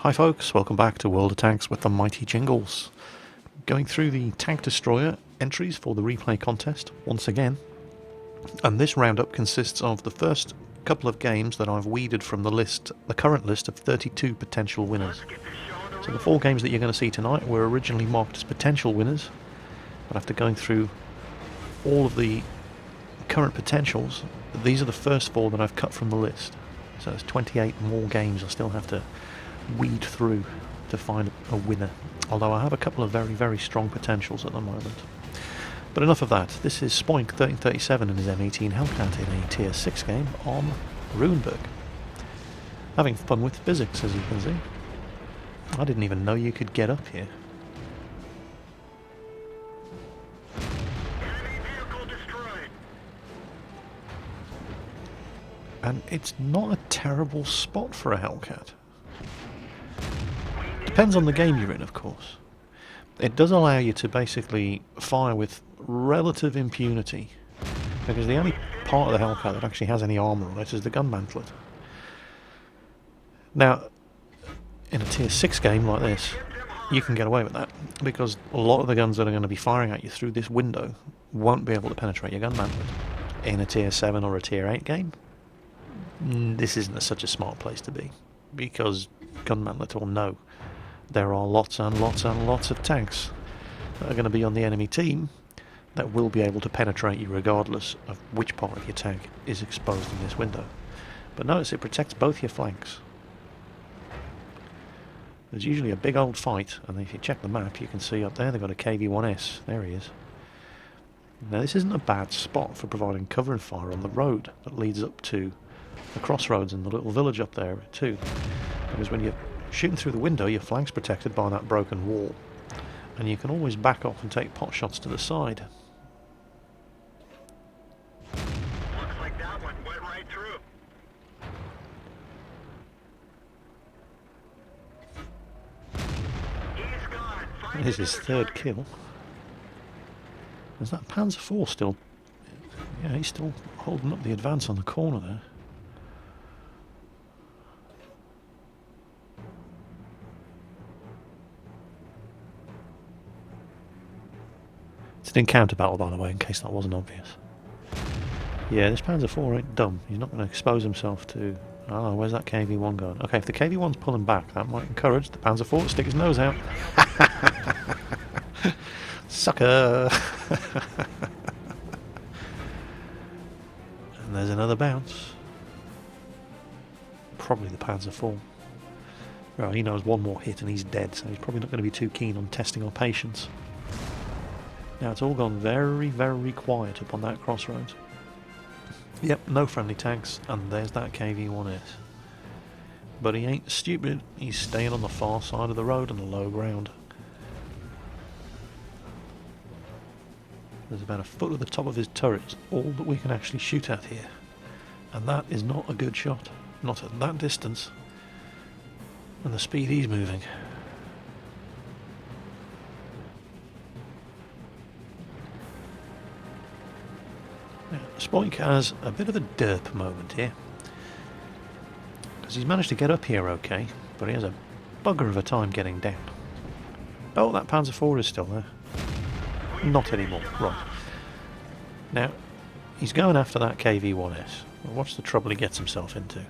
Hi folks, welcome back to World of Tanks with the mighty Jingles. Going through the Tank Destroyer entries for the replay contest once again. And this roundup consists of the first couple of games that I've weeded from the list, the current list of 32 potential winners. So the 4 games that you're going to see tonight were originally marked as potential winners, but after going through all of the current potentials, these are the first 4 that I've cut from the list. So there's 28 more games I still have to weed through to find a winner, although I have a couple of very, very strong potentials at the moment. But enough of that. This is Spoink 1337 and his M18 Hellcat in a Tier 6 game on Roundup. Having fun with physics, as you can see. I didn't even know you could get up here. And it's not a terrible spot for a Hellcat. Depends on the game you're in, of course. It does allow you to basically fire with relative impunity, because the only part of the Hellcat that actually has any armour on it is the gun mantlet. Now, in a Tier 6 game like this, you can get away with that, because a lot of the guns that are going to be firing at you through this window won't be able to penetrate your gun mantlet. In a Tier 7 or a Tier 8 game, this isn't such a smart place to be, because gun mantlet will know there are lots and lots and lots of tanks that are going to be on the enemy team that will be able to penetrate you regardless of which part of your tank is exposed in this window. But notice it protects both your flanks. There's usually a big old fight, and if you check the map you can see up there they've got a KV-1S. There he is. Now this isn't a bad spot for providing cover and fire on the road that leads up to the crossroads and the little village up there too, because when you're shooting through the window your flank's protected by that broken wall, and you can always back off and take pot shots to the side. Looks like that one went right through. He's gone. There's his 3rd kill. Is that Panzer IV still? Yeah, he's still holding up the advance on the corner there. It's an encounter battle, by the way, in case that wasn't obvious. Yeah, this Panzer IV ain't dumb. He's not going to expose himself to... Oh, where's that KV-1 going? Okay, if the KV-1's pulling back, that might encourage the Panzer IV to stick his nose out. Sucker! And there's another bounce. Probably the Panzer IV. Well, he knows one more hit and he's dead, so he's probably not going to be too keen on testing our patience. Now it's all gone very, very quiet up on that crossroads. Yep, no friendly tanks, and there's that KV-1S. But he ain't stupid, he's staying on the far side of the road on the low ground. There's about a foot at the top of his turret, it's all that we can actually shoot at here. And that is not a good shot, not at that distance, and the speed he's moving. Spoink has a bit of a derp moment here, because he's managed to get up here okay, but he has a bugger of a time getting down. Oh, that Panzer IV is still there. Not anymore, right. Now, he's going after that KV-1S. Well, watch the trouble he gets himself into. In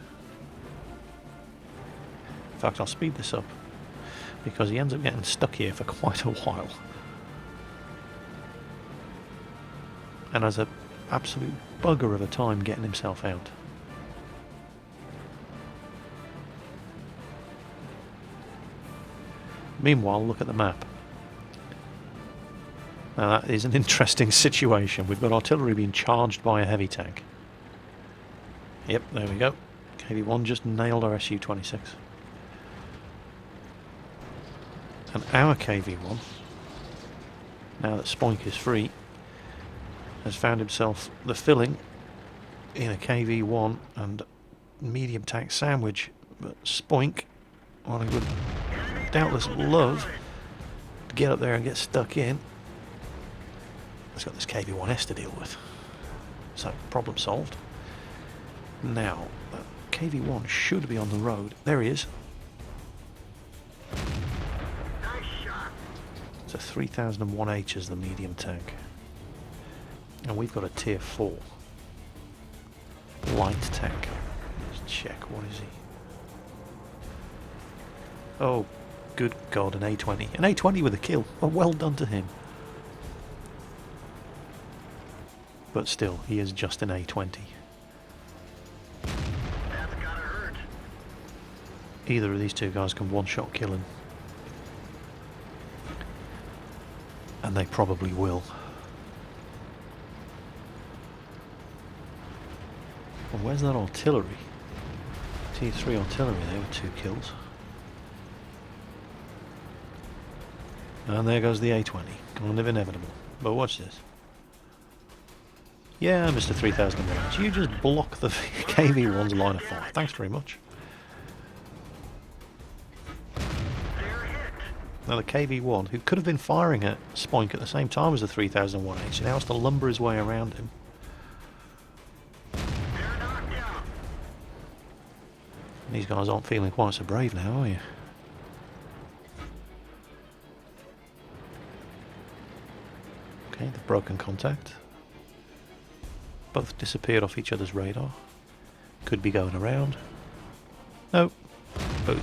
fact, I'll speed this up, because he ends up getting stuck here for quite a while. And has a absolute bugger of a time getting himself out. Meanwhile, look at the map. Now that is an interesting situation. We've got artillery being charged by a heavy tank. Yep, there we go. KV-1 just nailed our Su-26. And our KV-1, now that Spoink is free, has found himself the filling in a KV-1 and medium tank sandwich, but Spoink, what he would doubtless love to get up there and get stuck in, has got this KV-1S to deal with. So, problem solved. Now, KV-1 should be on the road. There he is. 3001H as the medium tank. And we've got a tier 4 light tank. Let's check, what is he? Oh, good God, an A20. An A20 with a kill. Well done to him. But still, he is just an A20. That's gotta hurt. Either of these two guys can one-shot kill him. And they probably will. Well, where's that artillery? T3 artillery there with 2 kills. And there goes the A20. Kind of inevitable. But watch this. Yeah, Mr. 3001, you just block the KV-1's line of fire. Thanks very much. Now the KV-1, who could have been firing at Spoink at the same time as the 3001H, now has to lumber his way around him. These guys aren't feeling quite so brave now, are you? Okay, they've broken contact. Both disappeared off each other's radar. Could be going around. Nope. Boom.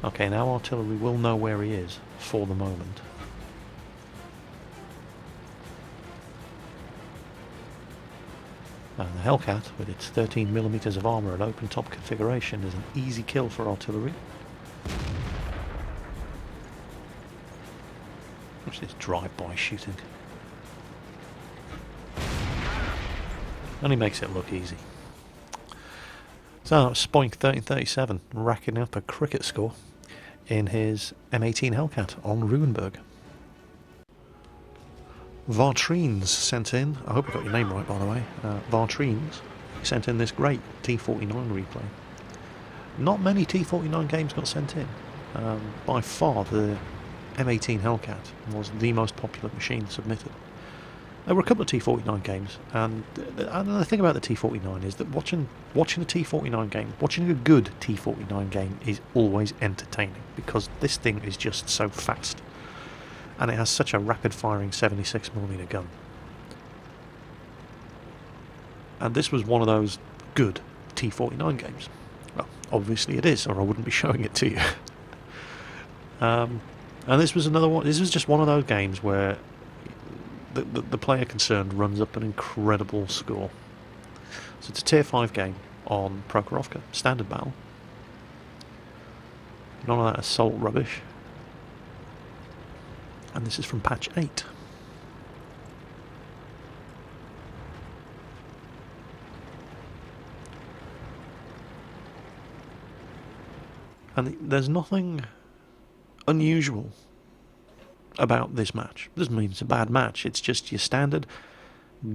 Okay, now artillery will know where he is for the moment. And the Hellcat, with its 13mm of armour and open top configuration, is an easy kill for artillery. Watch this drive-by shooting. And he makes it look easy. So that was Spoink 1337 racking up a cricket score in his M18 Hellcat on Ruinberg. Vartrines sent in, I hope I got your name right by the way, Vartrines sent in this great T49 replay. Not many T49 games got sent in. By far the M18 Hellcat was the most popular machine submitted. There were a couple of T49 games, and the thing about the T49 is that watching a T49 game, watching a good T49 game is always entertaining, because this thing is just so fast, and it has such a rapid-firing 76mm gun. And this was one of those good T49 games. Well, obviously it is, or I wouldn't be showing it to you. And this was another one. This was just one of those games where the player concerned runs up an incredible score. So it's a tier 5 game on Prokhorovka, standard battle. None of that assault rubbish. And this is from patch 8. And there's nothing unusual about this match. Doesn't mean it's a bad match, it's just your standard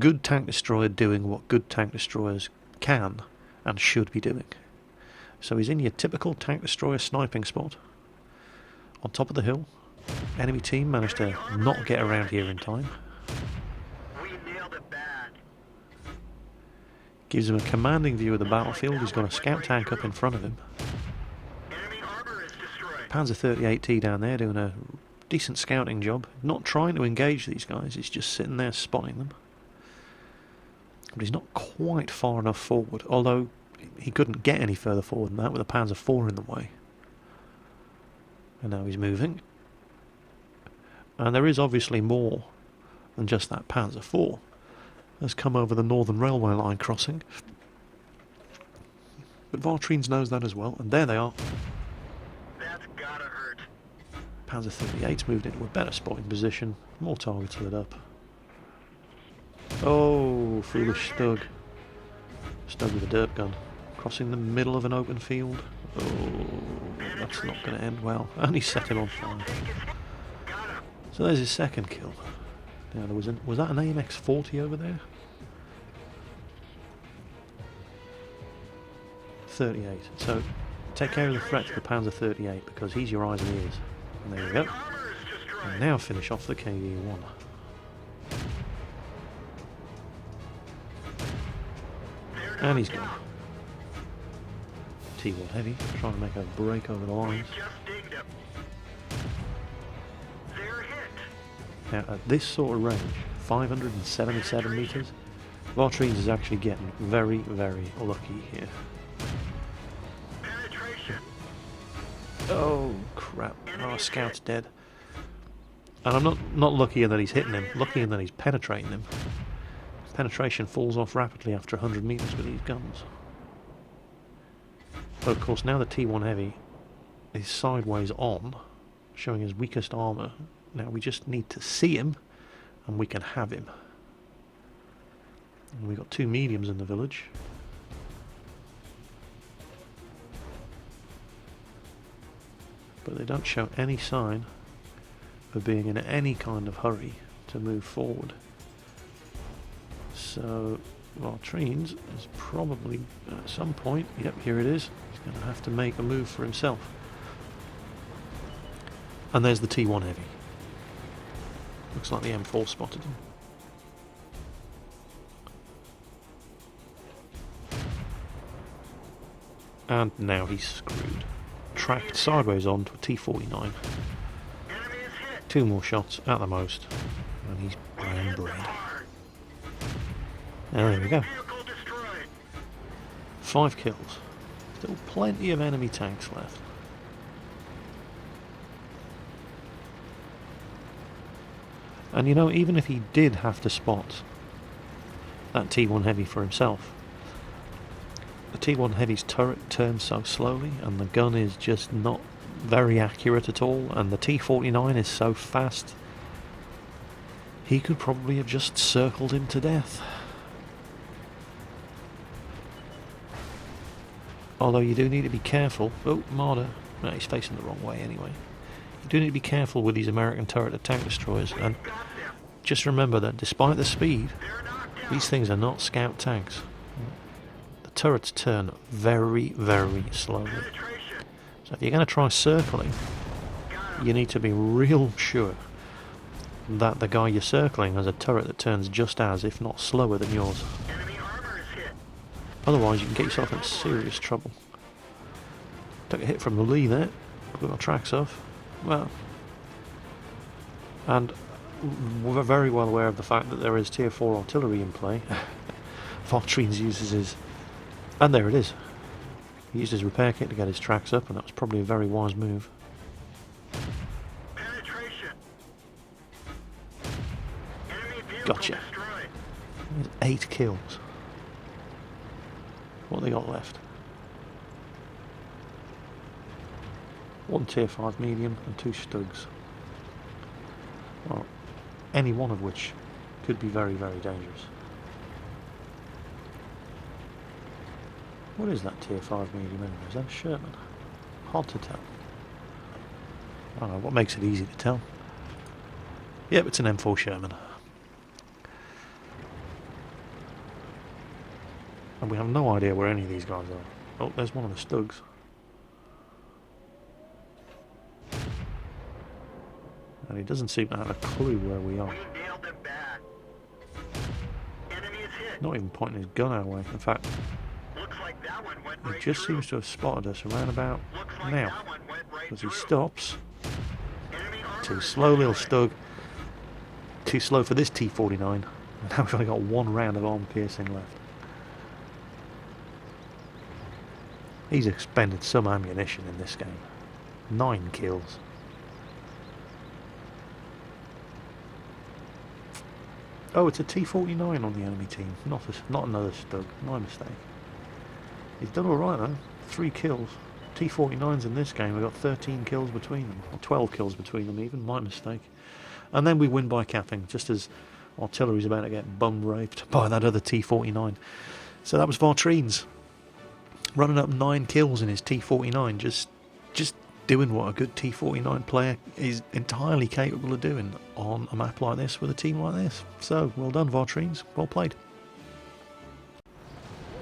good tank destroyer doing what good tank destroyers can and should be doing. So he's in your typical tank destroyer sniping spot on top of the hill. Enemy team managed to not get around here in time. We nailed it bad. Gives him a commanding view of the battlefield. He's got a scout tank up in front of him. Enemy armor is destroyed. Panzer 38T down there doing a decent scouting job. Not trying to engage these guys, he's just sitting there spotting them. But he's not quite far enough forward, although he couldn't get any further forward than that with a Panzer 4 in the way. And now he's moving. And there is obviously more than just that Panzer 4 has come over the Northern Railway line crossing. But Vartrines knows that as well, and there they are. That's gotta hurt. Panzer 38's moved into a better spotting position, more targets lit up. Oh, foolish Stug. Stug with a dirt gun. Crossing the middle of an open field. Oh, that's not going to end well. And he set him on fire. So there's his second kill. Now there was that an AMX 40 over there? 38. So take care of the threat to the Panzer 38 because he's your eyes and ears. And there we go. And now finish off the KV-1. And he's gone. T1 heavy, trying to make a break over the lines. Now at this sort of range, 577 metres, Vartrines is actually getting very, very lucky here. Penetration. Oh crap, our scout's dead. And I'm not lucky in that he's hitting him, lucky in that he's penetrating him. Penetration falls off rapidly after 100 metres with these guns. But of course now the T1 Heavy is sideways on, showing his weakest armour. Now we just need to see him and we can have him. And we've got two mediums in the village. But they don't show any sign of being in any kind of hurry to move forward. So Vartrines is probably at some point, yep, here it is, he's going to have to make a move for himself. And there's the T1 Heavy. Looks like the M4 spotted him. And now he's screwed. Tracked sideways onto a T49. Two more shots at the most, and he's brown bread. Now there we go. 5 kills. Still plenty of enemy tanks left. And you know, even if he did have to spot that T1 Heavy for himself, the T1 Heavy's turret turns so slowly and the gun is just not very accurate at all, and the T49 is so fast, he could probably have just circled him to death. Although you do need to be careful. Oh, Marder. No, he's facing the wrong way anyway. You do need to be careful with these American turret tank destroyers, and just remember that despite the speed, these things are not scout tanks. The turrets turn very, very slowly. So if you're going to try circling, you need to be real sure that the guy you're circling has a turret that turns just as, if not slower than yours. Otherwise you can get yourself in serious trouble. Took a hit from the lee there, blew our tracks off. Well, and we're very well aware of the fact that there is tier 4 artillery in play. Vartrines uses his... and there it is. He used his repair kit to get his tracks up, and that was probably a very wise move. Gotcha. There's 8 kills. What have they got left? 1 tier 5 medium and 2 Stugs. Well, any one of which could be very, very dangerous. What is that tier 5 medium anyway? Is that a Sherman? Hard to tell. I don't know, what makes it easy to tell? Yep, it's an M4 Sherman. And we have no idea where any of these guys are. Oh, there's one of the Stugs. And he doesn't seem to have a clue where we are. Not even pointing his gun our way. In fact, he just seems to have spotted us around about now. Because he stops. Too slow, little Stug. Too slow for this T49. And now we've only got 1 round of arm piercing left. He's expended some ammunition in this game. 9 kills. Oh, it's a T49 on the enemy team, not another Stug. My mistake. He's done alright though. 3 kills. T49s in this game, we've got 13 kills between them. Or 12 kills between them even, my mistake. And then we win by capping, just as artillery's about to get bum raped by that other T49. So that was Vartrines. Running up 9 kills in his T49, just doing what a good T49 player is entirely capable of doing on a map like this with a team like this. So, well done Vartrines, well played.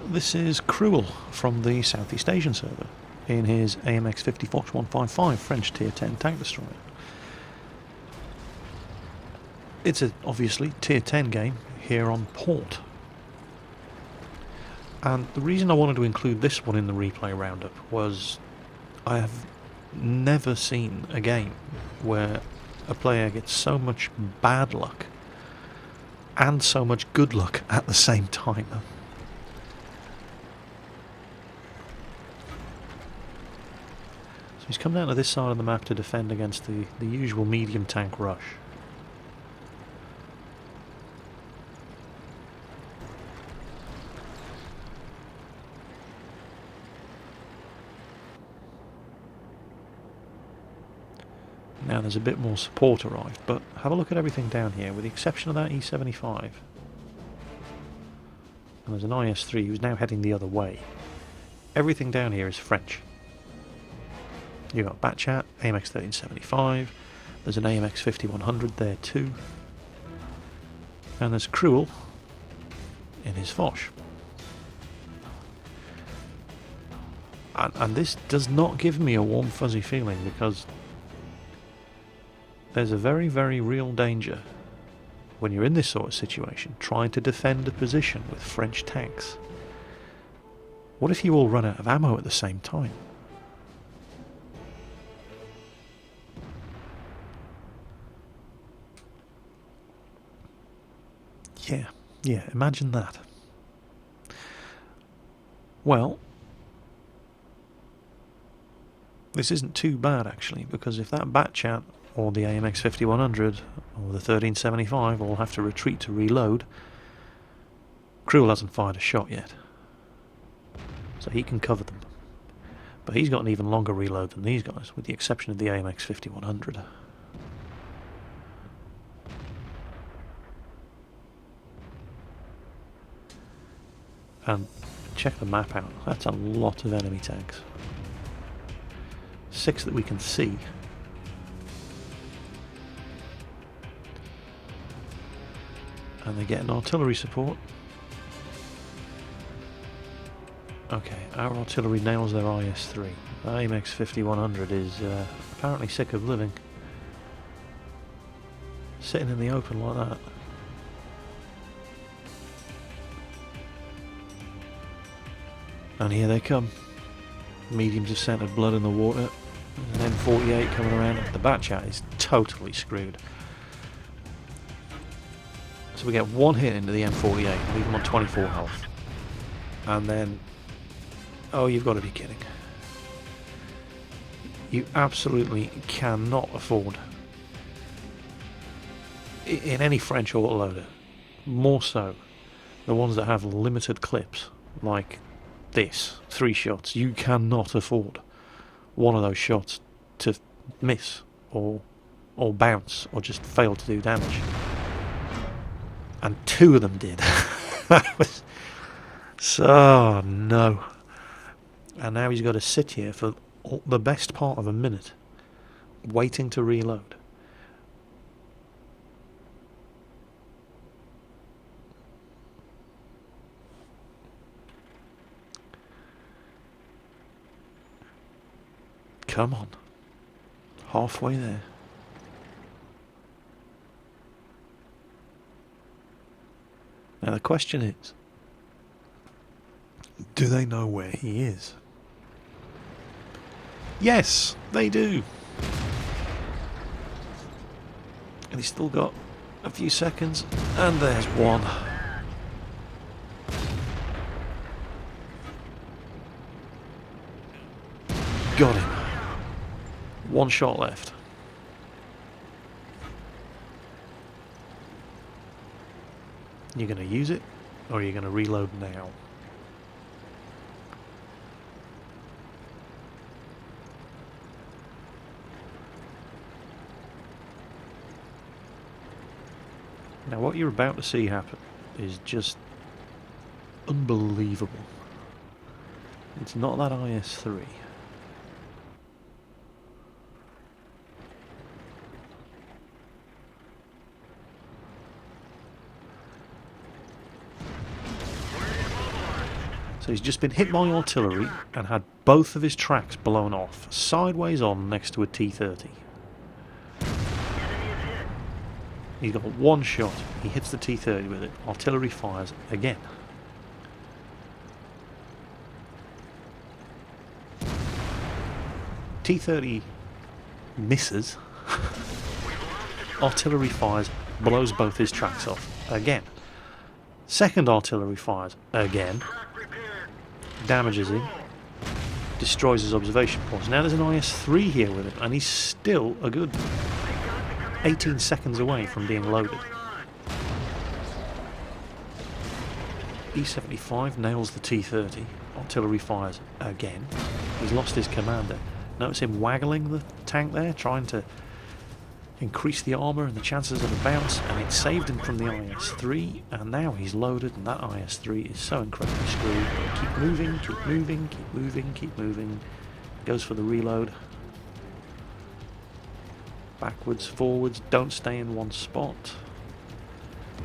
This is Cruel from the Southeast Asian server in his AMX 50 Fox 155 French Tier 10 tank destroyer. It's a obviously Tier 10 game here on port. And the reason I wanted to include this one in the replay roundup was I have never seen a game where a player gets so much bad luck and so much good luck at the same time. So he's come down to this side of the map to defend against the usual medium tank rush. Now there's a bit more support arrived, but have a look at everything down here, with the exception of that E75. And there's an IS-3 who's now heading the other way. Everything down here is French. You've got Batchat, AMX 1375, there's an AMX 5100 there too, and there's Cruel in his Foch. And this does not give me a warm fuzzy feeling, because there's a very, very real danger when you're in this sort of situation, trying to defend a position with French tanks. What if you all run out of ammo at the same time? Yeah, imagine that. Well, this isn't too bad actually, because if that Batchat or the AMX 5100 or the 1375 all have to retreat to reload, Cruel hasn't fired a shot yet, so he can cover them. But he's got an even longer reload than these guys, with the exception of the AMX 5100. And check the map out, that's a lot of enemy tanks. 6 that we can see. And they get an artillery support. Okay, our artillery nails their IS-3. The AMX 5100 is apparently sick of living. Sitting in the open like that. And here they come. Mediums of scented blood in the water. There's an M48 coming around. The Batchat is totally screwed. So we get one hit into the M48 and leave him on 24 health. And then... oh, you've got to be kidding. You absolutely cannot afford, in any French autoloader, more so the ones that have limited clips, like this, 3 shots, you cannot afford one of those shots to miss or bounce or just fail to do damage. And 2 of them did. That was so no. And now he's got to sit here for the best part of a minute waiting to reload. Come on. Halfway there. Now the question is, do they know where he is? Yes, they do. And he's still got a few seconds, and there's one. Got him. 1 shot left. You're going to use it, or are you going to reload now? Now what you're about to see happen is just unbelievable. It's not that IS-3. So he's just been hit by artillery and had both of his tracks blown off, sideways on next to a T-30. He's got 1 shot, he hits the T-30 with it, artillery fires again. T-30 misses. artillery fires, blows both his tracks off again. Second artillery fires again, damages him, destroys his observation points. Now there's an IS-3 here with him, and he's still a good 18 seconds away from being loaded. E-75 nails the T-30, artillery fires again. He's lost his commander. Notice him waggling the tank there, trying to increase the armour and the chances of a bounce, and it saved him from the IS-3, and now he's loaded, and that IS-3 is so incredibly screwed. Keep moving, keep moving, keep moving, keep moving. Goes for the reload. Backwards, forwards, don't stay in one spot,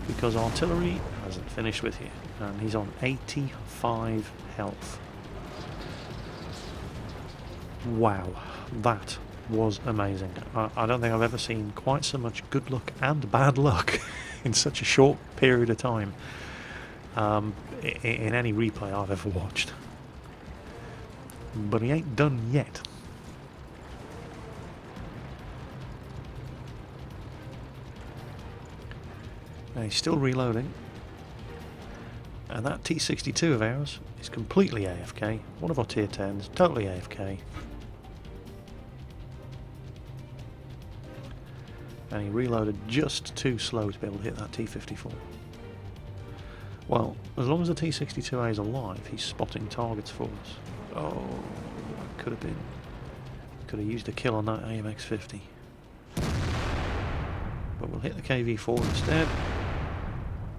because artillery hasn't finished with you, and he's on 85 health. Wow, that was amazing. I don't think I've ever seen quite so much good luck and bad luck in such a short period of time in any replay I've ever watched. But he ain't done yet. Now he's still reloading, and that T-62 of ours is completely AFK. One of our tier 10s, totally AFK. And he reloaded just too slow to be able to hit that T-54. Well, as long as the T-62A is alive, he's spotting targets for us. Oh, could have been. Could have used a kill on that AMX-50. But we'll hit the KV-4 instead.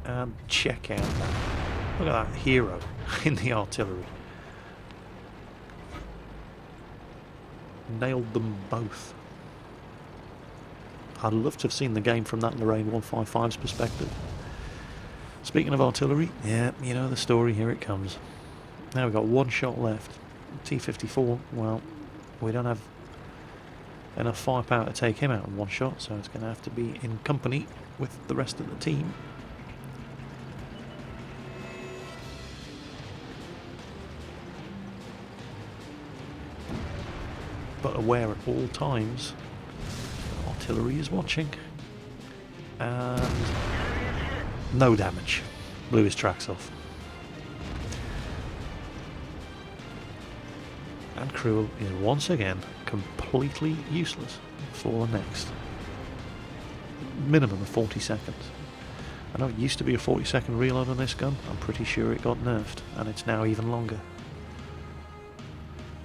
And check out that. Look at that hero in the artillery. Nailed them both. I'd love to have seen the game from that Lorraine 155's perspective. Speaking of artillery, yeah, you know the story, here it comes. Now we've got one shot left. T-54, well, we don't have enough firepower to take him out in one shot, so it's going to have to be in company with the rest of the team. But aware at all times, artillery is watching, and no damage. Blew his tracks off. And Cruel is once again completely useless for the next minimum of 40 seconds. I know it used to be a 40-second reload on this gun. I'm pretty sure it got nerfed, and it's now even longer.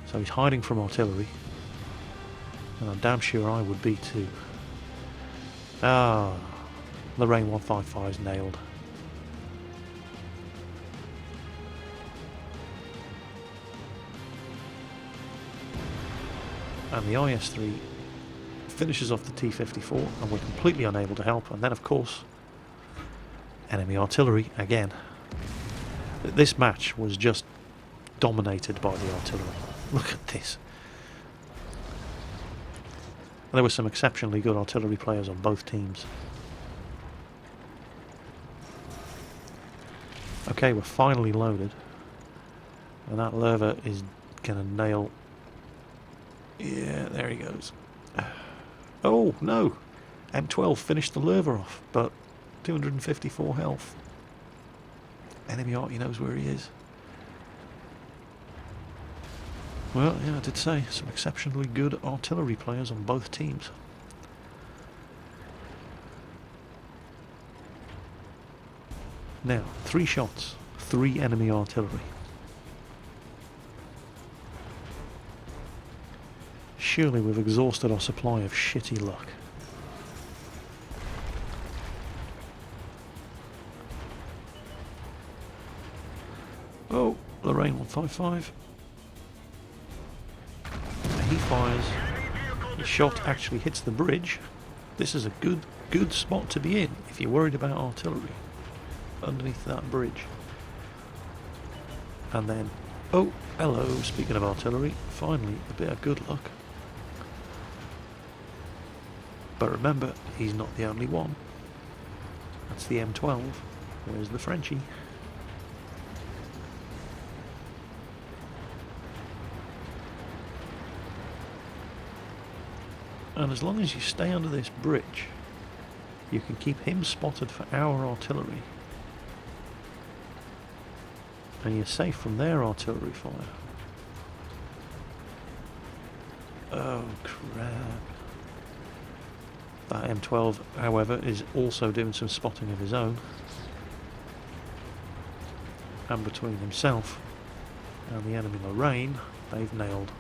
So he's hiding from artillery, and I'm damn sure I would be too. Ah, Lorraine 155's nailed. And the IS-3 finishes off the T-54, and we're completely unable to help. And then, of course, enemy artillery again. This match was just dominated by the artillery. Look at this. There were some exceptionally good artillery players on both teams. Okay, we're finally loaded. And that Lerva is going to nail... Yeah, there he goes. Oh, no! M12 finished the Lerva off, but 254 health. Enemy art, he knows where he is. Well, yeah, I did say, some exceptionally good artillery players on both teams. Now, 3 shots, 3 enemy artillery. Surely we've exhausted our supply of shitty luck. Oh, Lorraine 155. He fires. The shot actually hits the bridge. This is a good spot to be in if you're worried about artillery. Underneath that bridge. And then, oh, hello, speaking of artillery, finally a bit of good luck. But remember, he's not the only one. That's the M12. Where's the Frenchie? And as long as you stay under this bridge, You can keep him spotted for our artillery. And you're safe from their artillery fire. Oh crap. That M12, however, is also doing some spotting of his own. And between himself and the enemy Lorraine, they've nailed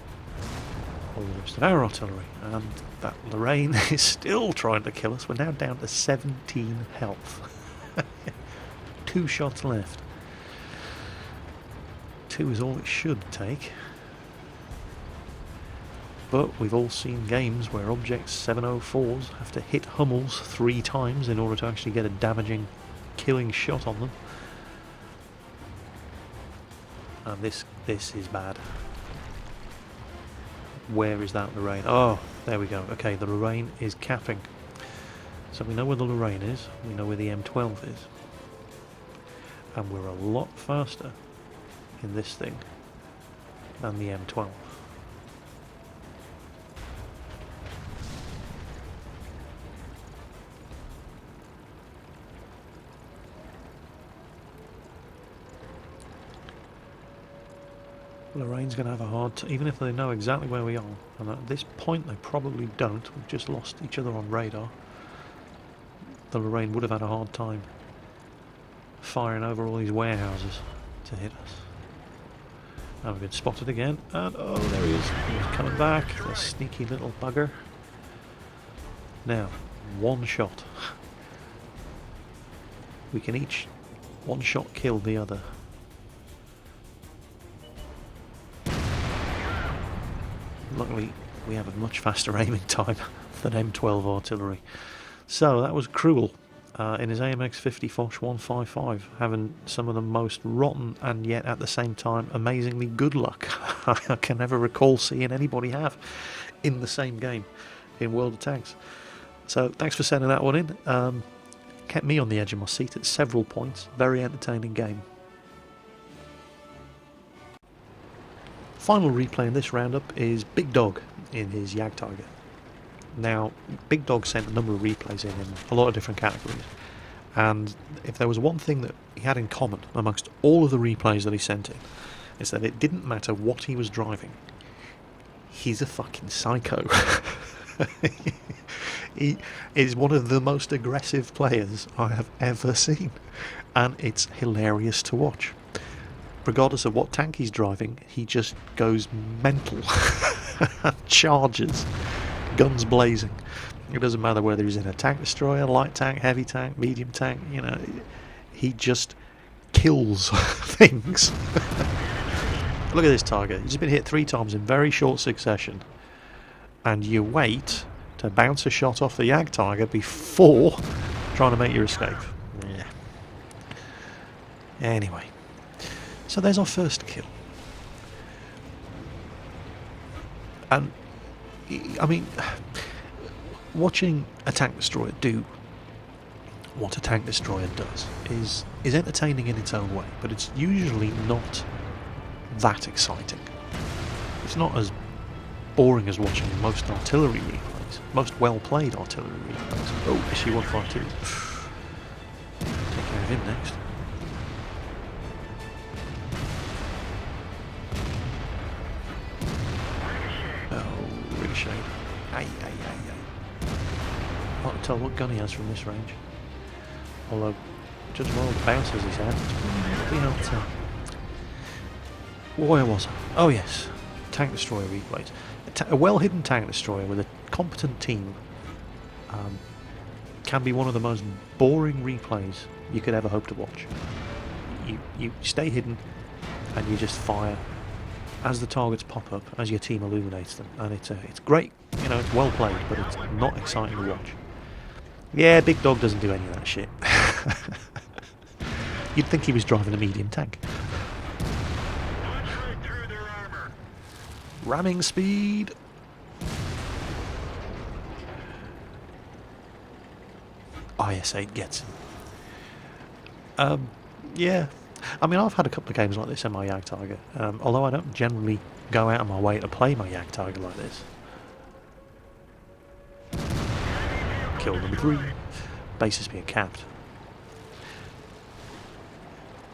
all the rest of our artillery. And that Lorraine is still trying to kill us. We're now down to 17 health. 2 shots left. 2 is all it should take. But we've all seen games where Object 704s have to hit Hummels 3 times in order to actually get a damaging, killing shot on them. And this is bad. Where is that Lorraine? Oh, there we go. Okay, the Lorraine is capping. So we know where the Lorraine is. We know where the M12 is. And we're a lot faster in this thing than the M12. Lorraine's going to have a hard time, even if they know exactly where we are. And at this point they probably don't. We've just lost each other on radar. The Lorraine would have had a hard time firing over all these warehouses to hit us. And we've been spotted again. And oh, there he is. He's coming back. The sneaky little bugger. Now, 1 shot. We can each 1 shot kill the other. Luckily, we have a much faster aiming time than M12 artillery. So that was Cruel in his AMX-50 Foch 155, having some of the most rotten and yet at the same time amazingly good luck I can never recall seeing anybody have in the same game in World of Tanks. So thanks for sending that one in. Kept me on the edge of my seat at several points. Very entertaining game. Final replay in this roundup is Big Dog in his Jagdtiger. Now, Big Dog sent a number of replays in a lot of different categories, and if there was one thing that he had in common amongst all of the replays that he sent in, is that it didn't matter what he was driving. He's a fucking psycho. He is one of the most aggressive players I have ever seen, and it's hilarious to watch. Regardless of what tank he's driving, he just goes mental. Charges. Guns blazing. It doesn't matter whether he's in a tank destroyer, light tank, heavy tank, medium tank, you know, he just kills things. Look at this target. He's been hit 3 times in very short succession. And you wait to bounce a shot off the Jagdtiger before trying to make your escape. Yeah. Anyway. So there's our first kill. And, I mean, watching a tank destroyer do what a tank destroyer does is entertaining in its own way, but it's usually not that exciting. It's not as boring as watching most artillery replays, most well-played artillery replays. Oh, SU-152. Take care of him next. Shade. Aye. I can't tell what gun he has from this range. Although, judging by all the bounces he's had, it's been able to tell. Where was I? Oh yes, tank destroyer replays. A well-hidden tank destroyer with a competent team can be one of the most boring replays you could ever hope to watch. You stay hidden and you just fire as the targets pop up, as your team illuminates them, and it's great, you know, it's well played, but it's not exciting to watch. Yeah, Big Dog doesn't do any of that shit. You'd think he was driving a medium tank. Ramming speed. IS-8 gets him. Yeah. I mean, I've had a couple of games like this in my Jagdtiger, although I don't generally go out of my way to play my Jagdtiger like this. Kill number 3. bases being capped.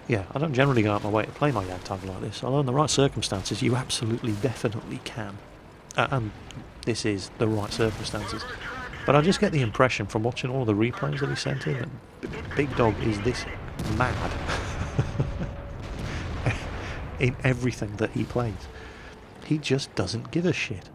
Yeah, I don't generally go out my way to play my Jagdtiger like this, although in the right circumstances you absolutely definitely can. And this is the right circumstances. But I just get the impression from watching all the replays that he sent in that Big Dog is this mad in everything that he plays. He just doesn't give a shit.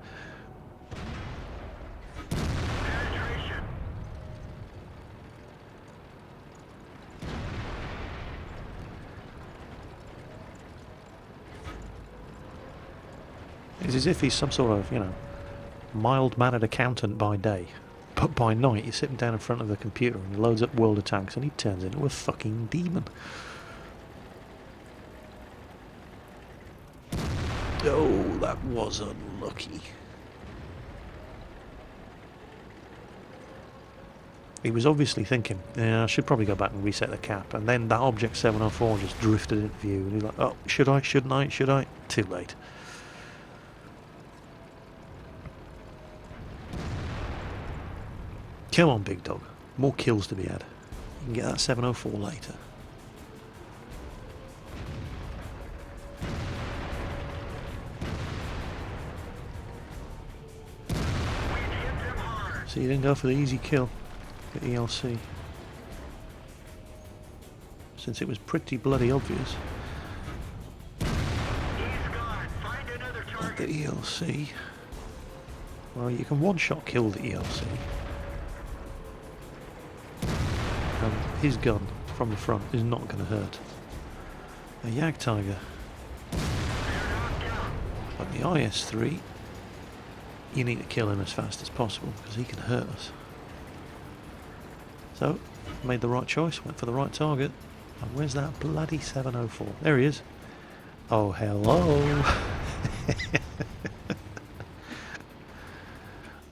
It's as if he's some sort of, mild-mannered accountant by day. But by night, he's sitting down in front of the computer and he loads up World of Tanks and he turns into a fucking demon. Oh, that was unlucky. He was obviously thinking, yeah, I should probably go back and reset the cap. And then that Object 704 just drifted into view. And he's like, oh, should I? Shouldn't I? Should I? Too late. Come on, Big Dog. More kills to be had. You can get that 704 later. So you didn't go for the easy kill at ELC. Since it was pretty bloody obvious that the ELC... Well, you can one-shot kill the ELC. And his gun from the front is not going to hurt a Jagdtiger. But the IS-3, you need to kill him as fast as possible because he can hurt us. So, made the right choice, went for the right target. And where's that bloody 704? There he is. Oh, hello.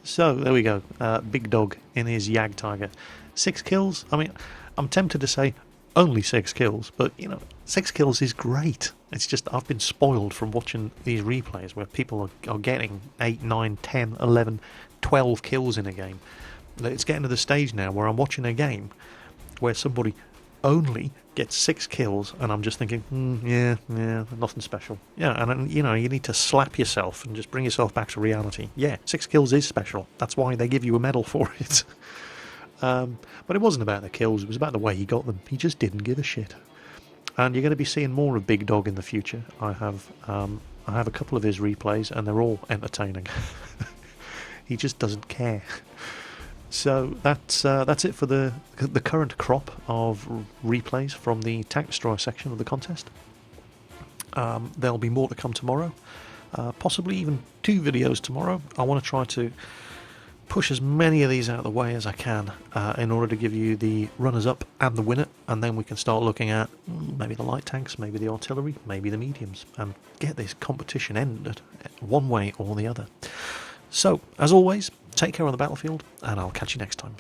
So, there we go. Big Dog in his Jagdtiger. 6 kills. I mean, I'm tempted to say only 6 kills, but, 6 kills is great. It's just I've been spoiled from watching these replays where people are getting 8, 9, 10, 11, 12 kills in a game. It's getting to the stage now where I'm watching a game where somebody only gets 6 kills and I'm just thinking, yeah, nothing special. Yeah, and you need to slap yourself and just bring yourself back to reality. Yeah, 6 kills is special. That's why they give you a medal for it. But it wasn't about the kills, it was about the way he got them. He just didn't give a shit. And you're going to be seeing more of Big Dog in the future. I have a couple of his replays and they're all entertaining. He just doesn't care. So that's it for the current crop of replays from the Tank Destroyer section of the contest. There'll be more to come tomorrow. Possibly even 2 videos tomorrow. I want to try to push as many of these out of the way as I can in order to give you the runners-up and the winner, and then we can start looking at maybe the light tanks, maybe the artillery, maybe the mediums, and get this competition ended one way or the other. So, as always, take care on the battlefield, and I'll catch you next time.